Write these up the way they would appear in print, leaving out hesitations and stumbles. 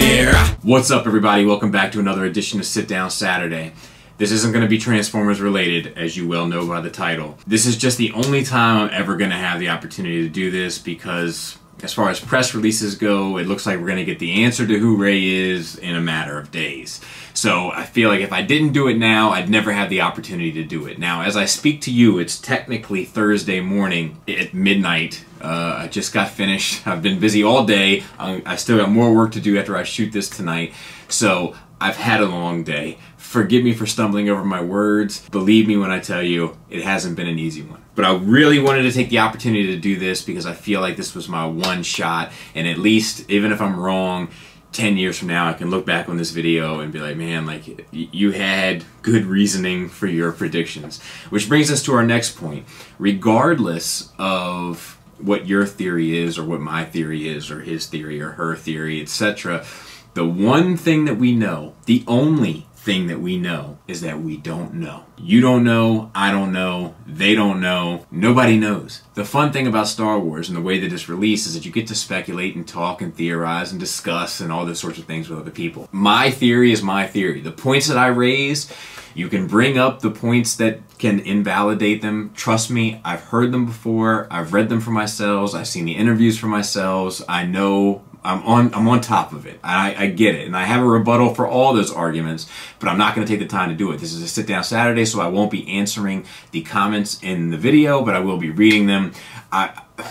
here. What's up, everybody? Welcome back to another edition of Sit Down Saturday. This isn't going to be Transformers related, as you well know by the title. This is just the only time I'm ever going to have the opportunity to do this because as far as press releases go, it looks like we're going to get the answer to who Rey is in a matter of days. So I feel like if I didn't do it now, I'd never have the opportunity to do it. Now, as I speak to you, it's technically Thursday morning at midnight. I just got finished. I've been busy all day. I still got more work to do after I shoot this tonight. So I've had a long day. Forgive me for stumbling over my words. Believe me when I tell you, it hasn't been an easy one. But I really wanted to take the opportunity to do this because I feel like this was my one shot. And at least, even if I'm wrong, 10 years from now, I can look back on this video and be like, man, like, you had good reasoning for your predictions. Which brings us to our next point. Regardless of what your theory is, or what my theory is, or his theory, or her theory, etc., the one thing that we know, the only thing that we know, is that we don't know. You don't know, I don't know, they don't know, nobody knows. The fun thing about Star Wars and the way that it's released is that you get to speculate and talk and theorize and discuss and all those sorts of things with other people. My theory is my theory. The points that I raise, you can bring up the points that can invalidate them. Trust me, I've heard them before, I've read them for myself, I've seen the interviews for myself, I know I'm on top of it. I get it. And I have a rebuttal for all those arguments, but I'm not going to take the time to do it. This is a sit down Saturday, so I won't be answering the comments in the video, but I will be reading them.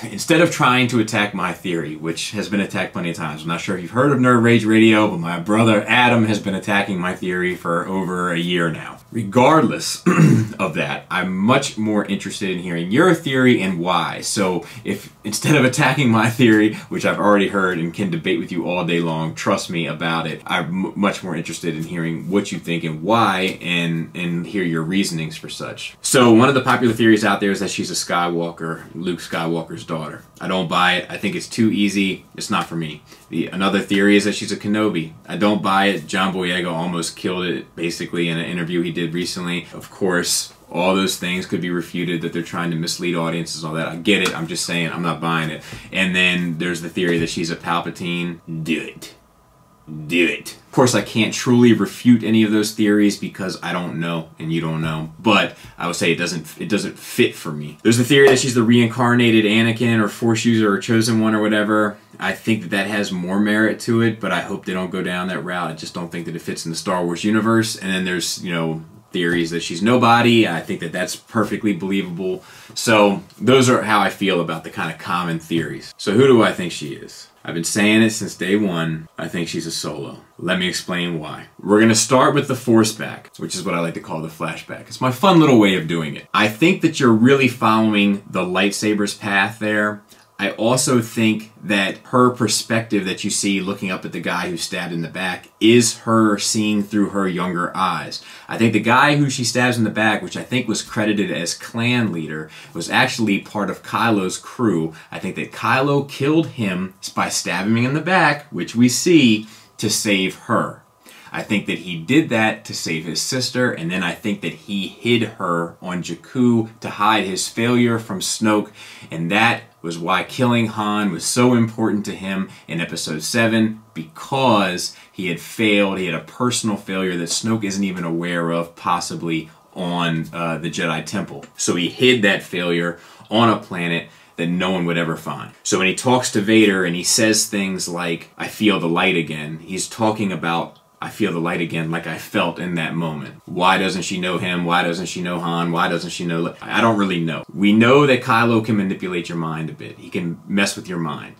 Instead of trying to attack my theory, which has been attacked plenty of times, I'm not sure if you've heard of Nerd Rage Radio, but my brother Adam has been attacking my theory for over a year now. Regardless of that, I'm much more interested in hearing your theory and why. So if instead of attacking my theory, which I've already heard and can debate with you all day long, trust me about it, I'm much more interested in hearing what you think and why, and hear your reasonings for such. So one of the popular theories out there is that she's a Skywalker, Luke Skywalker's daughter. I don't buy it. I think it's too easy. It's not for me. Another theory is that she's a Kenobi. I don't buy it. John Boyega almost killed it, basically, in an interview he did recently. Of course, all those things could be refuted, that they're trying to mislead audiences and all that. I get it. I'm just saying, I'm not buying it. And then there's the theory that she's a Palpatine. Do it. Do it. Of course, I can't truly refute any of those theories because I don't know and you don't know. But I would say it doesn't fit for me. There's the theory that she's the reincarnated Anakin or Force user or chosen one or whatever. I think that that has more merit to it, but I hope they don't go down that route. I just don't think that it fits in the Star Wars universe. And then there's, you know, theories that she's nobody. I think that that's perfectly believable. So those are how I feel about the kind of common theories. So who do I think she is? I've been saying it since day one. I think she's a Solo. Let me explain why. We're going to start with the Force back, which is what I like to call the flashback. It's my fun little way of doing it. I think that you're really following the lightsaber's path there. I also think that her perspective that you see looking up at the guy who's stabbed in the back is her seeing through her younger eyes. I think the guy who she stabs in the back, which I think was credited as clan leader, was actually part of Kylo's crew. I think that Kylo killed him by stabbing him in the back, which we see, to save her. I think that he did that to save his sister, and then I think that he hid her on Jakku to hide his failure from Snoke, and that was why killing Han was so important to him in Episode 7, because he had failed. He had a personal failure that Snoke isn't even aware of, possibly on the Jedi Temple. So he hid that failure on a planet that no one would ever find. So when he talks to Vader and he says things like, "I feel the light again," he's talking about, I feel the light again like I felt in that moment. Why doesn't she know him? Why doesn't she know Han? Why doesn't she know? I don't really know. We know that Kylo can manipulate your mind a bit. He can mess with your mind.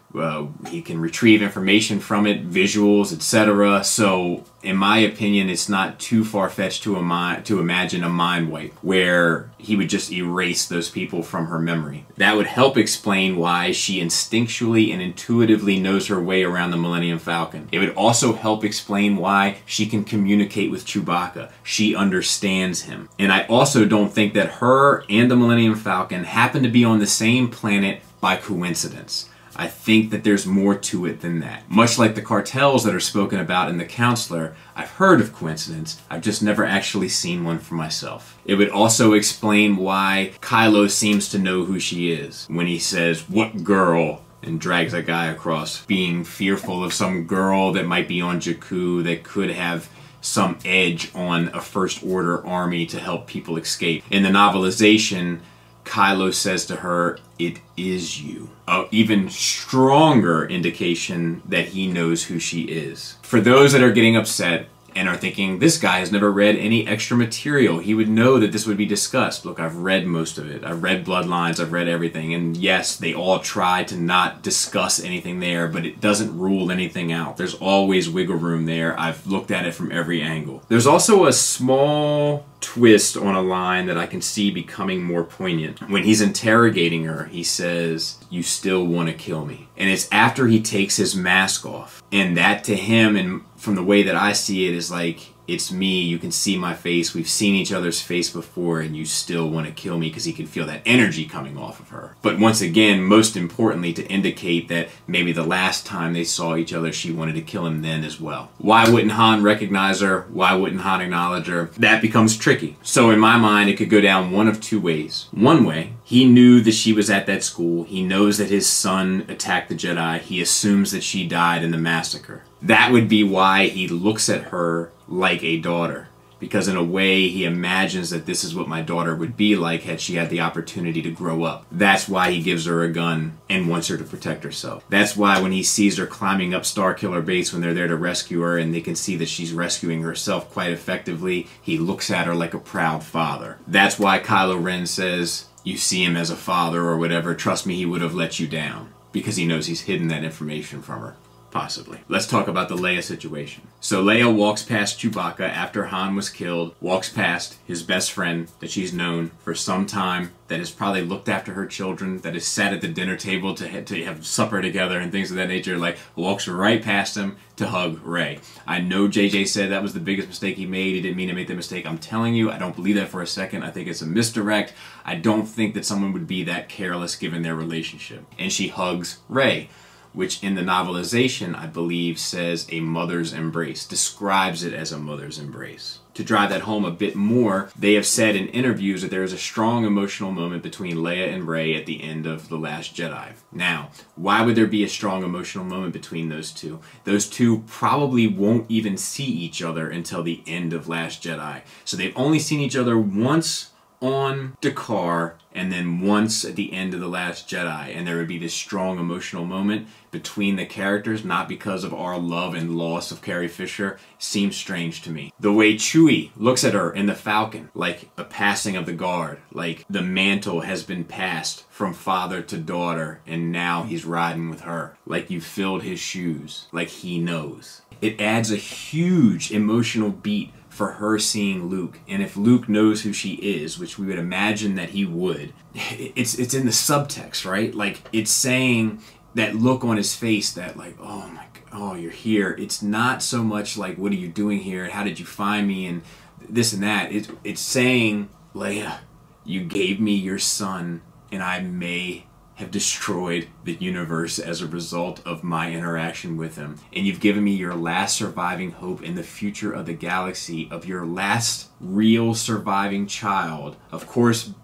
He can retrieve information from it, visuals, etc. So, in my opinion, it's not too far-fetched to imagine a mind wipe where he would just erase those people from her memory. That would help explain why she instinctually and intuitively knows her way around the Millennium Falcon. It would also help explain why she can communicate with Chewbacca. She understands him. And I also don't think that her and the Millennium Falcon happen to be on the same planet by coincidence. I think that there's more to it than that. Much like the cartels that are spoken about in The Counselor, I've heard of coincidence, I've just never actually seen one for myself. It would also explain why Kylo seems to know who she is when he says, "What girl and drags that guy across, being fearful of some girl that might be on Jakku that could have some edge on a First Order army to help people escape. In the novelization, Kylo says to her, "It is you." An even stronger indication that he knows who she is. For those that are getting upset and are thinking, this guy has never read any extra material, he would know that this would be discussed. Look, I've read most of it. I've read Bloodlines, I've read everything, and yes, they all try to not discuss anything there, but it doesn't rule anything out. There's always wiggle room there. I've looked at it from every angle. There's also a small twist on a line that I can see becoming more poignant. When he's interrogating her, he says, "You still want to kill me." And it's after he takes his mask off. And that to him, and from the way that I see it, is like, it's me, you can see my face, we've seen each other's face before, and you still want to kill me, because he can feel that energy coming off of her. But once again, most importantly, to indicate that maybe the last time they saw each other, she wanted to kill him then as well. Why wouldn't Han recognize her? Why wouldn't Han acknowledge her? That becomes tricky. So in my mind, it could go down one of two ways. One way, he knew that she was at that school. He knows that his son attacked the Jedi. He assumes that she died in the massacre. That would be why he looks at her like a daughter, because in a way he imagines that this is what my daughter would be like had she had the opportunity to grow up. That's why he gives her a gun and wants her to protect herself. That's why when he sees her climbing up Starkiller Base when they're there to rescue her and they can see that she's rescuing herself quite effectively, he looks at her like a proud father. That's why Kylo Ren says, "You see him as a father," or whatever, "Trust me, he would have let you down," because he knows he's hidden that information from her. Possibly. Let's talk about the Leia situation. So Leia walks past Chewbacca after Han was killed, walks past his best friend that she's known for some time, that has probably looked after her children, that has sat at the dinner table to have supper together and things of that nature, like walks right past him to hug Rey. I know JJ said that was the biggest mistake he made. He didn't mean to make that mistake. I'm telling you, I don't believe that for a second. I think it's a misdirect. I don't think that someone would be that careless given their relationship. And she hugs Rey, which in the novelization, I believe, says a mother's embrace, describes it as a mother's embrace. To drive that home a bit more, they have said in interviews that there is a strong emotional moment between Leia and Rey at the end of The Last Jedi. Now, why would there be a strong emotional moment between those two? Those two probably won't even see each other until the end of Last Jedi. So they've only seen each other once on Dakar, and then once at the end of The Last Jedi, and there would be this strong emotional moment between the characters, not because of our love and loss of Carrie Fisher, seems strange to me. The way Chewie looks at her in the Falcon, like a passing of the guard, like the mantle has been passed from father to daughter, and now he's riding with her, like you filled his shoes, like he knows. It adds a huge emotional beat for her seeing Luke, and if Luke knows who she is, which we would imagine that he would, it's in the subtext, right? Like, it's saying that look on his face that like, oh my God, oh, you're here. It's not so much like, what are you doing here, and how did you find me, and this and that. It's saying, Leia, you gave me your son, and I may have destroyed the universe as a result of my interaction with him. And you've given me your last surviving hope in the future of the galaxy, of your last real surviving child. Of course,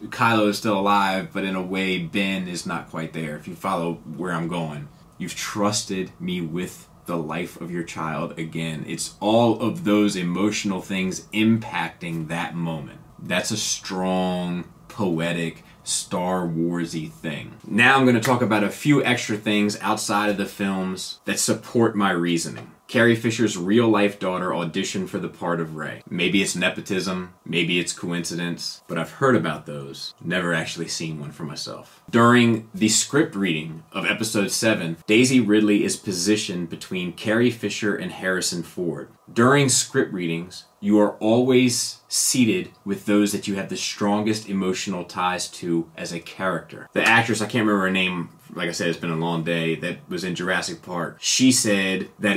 Kylo is still alive, but in a way, Ben is not quite there, if you follow where I'm going. You've trusted me with the life of your child again. It's all of those emotional things impacting that moment. That's a strong, poetic, Star Warsy thing. Now I'm going to talk about a few extra things outside of the films that support my reasoning. Carrie Fisher's real-life daughter auditioned for the part of Rey. Maybe it's nepotism, maybe it's coincidence, but I've heard about those, never actually seen one for myself. During the script reading of Episode 7, Daisy Ridley is positioned between Carrie Fisher and Harrison Ford. During script readings, you are always seated with those that you have the strongest emotional ties to as a character. The actress, I can't remember her name, like I said, it's been a long day, that was in Jurassic Park. She said that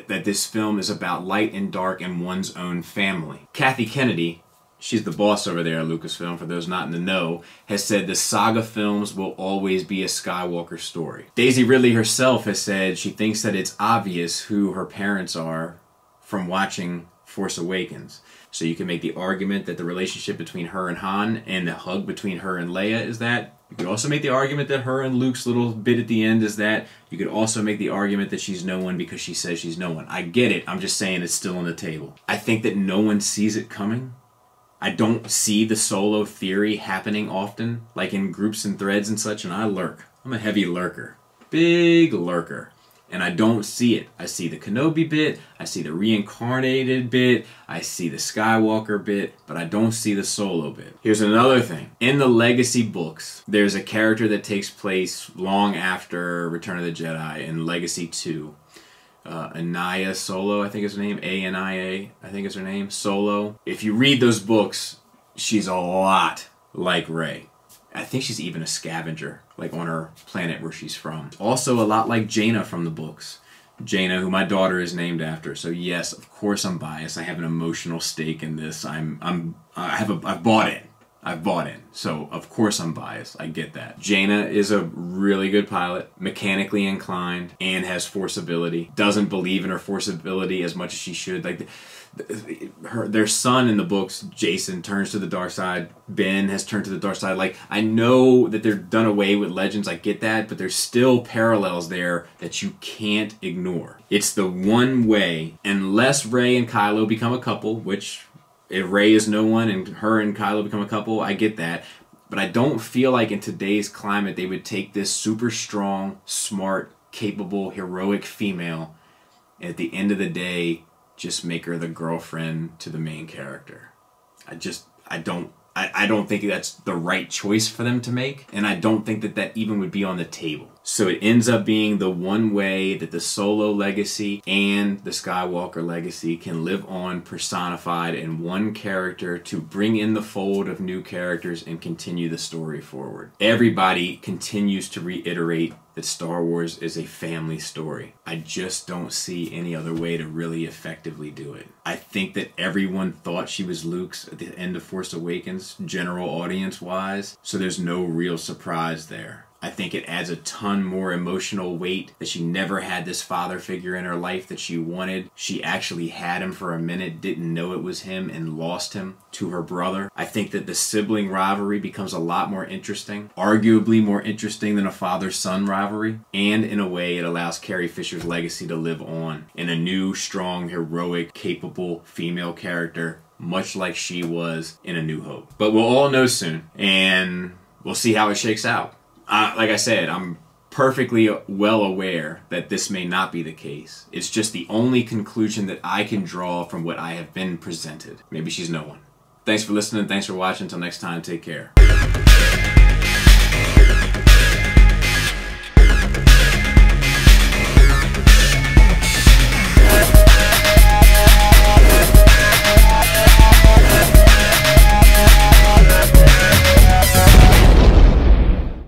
that this film is about light and dark and one's own family. Kathy Kennedy, she's the boss over there at Lucasfilm, for those not in the know, has said the saga films will always be a Skywalker story. Daisy Ridley herself has said she thinks that it's obvious who her parents are from watching Force Awakens. So you can make the argument that the relationship between her and Han and the hug between her and Leia is that You could also make the argument that her and Luke's little bit at the end is that. You could also make the argument that she's no one because she says she's no one. I get it. I'm just saying it's still on the table. I think that no one sees it coming. I don't see the solo theory happening often, like in groups and threads and such, and I lurk. I'm a heavy lurker. Big lurker. And I don't see it. I see the Kenobi bit, I see the reincarnated bit, I see the Skywalker bit, but I don't see the Solo bit. Here's another thing. In the Legacy books, there's a character that takes place long after Return of the Jedi in Legacy 2. Anaya Solo, I think is her name. A-N-I-A, I think is her name. Solo. If you read those books, she's a lot like Rey. I think she's even a scavenger, like on her planet where she's from. Also a lot like Jaina from the books. Jaina, who my daughter is named after. So yes, of course I'm biased. I have an emotional stake in this. I've bought in. I've bought in. So of course I'm biased. I get that. Jaina is a really good pilot, mechanically inclined, and has force ability. Doesn't believe in her force ability as much as she should. Like their son in the books, Jason, turns to the dark side. Ben has turned to the dark side. Like, I know that they're done away with Legends, I get that, but there's still parallels there that you can't ignore. It's the one way, unless Rey and Kylo become a couple, which if Rey is no one and her and Kylo become a couple, I get that. But I don't feel like in today's climate they would take this super strong, smart, capable, heroic female and at the end of the day just make her the girlfriend to the main character. I don't think that's the right choice for them to make, and I don't think that that even would be on the table. So it ends up being the one way that the Solo legacy and the Skywalker legacy can live on personified in one character to bring in the fold of new characters and continue the story forward. Everybody continues to reiterate that Star Wars is a family story. I just don't see any other way to really effectively do it. I think that everyone thought she was Luke's at the end of Force Awakens, general audience-wise, so there's no real surprise there. I think it adds a ton more emotional weight that she never had this father figure in her life that she wanted. She actually had him for a minute, didn't know it was him, and lost him to her brother. I think that the sibling rivalry becomes a lot more interesting, arguably more interesting than a father-son rivalry, and in a way it allows Carrie Fisher's legacy to live on in a new, strong, heroic, capable female character, much like she was in A New Hope. But we'll all know soon, and we'll see how it shakes out. Like I said, I'm perfectly well aware that this may not be the case. It's just the only conclusion that I can draw from what I have been presented. Maybe she's no one. Thanks for listening. Thanks for watching. Until next time, take care.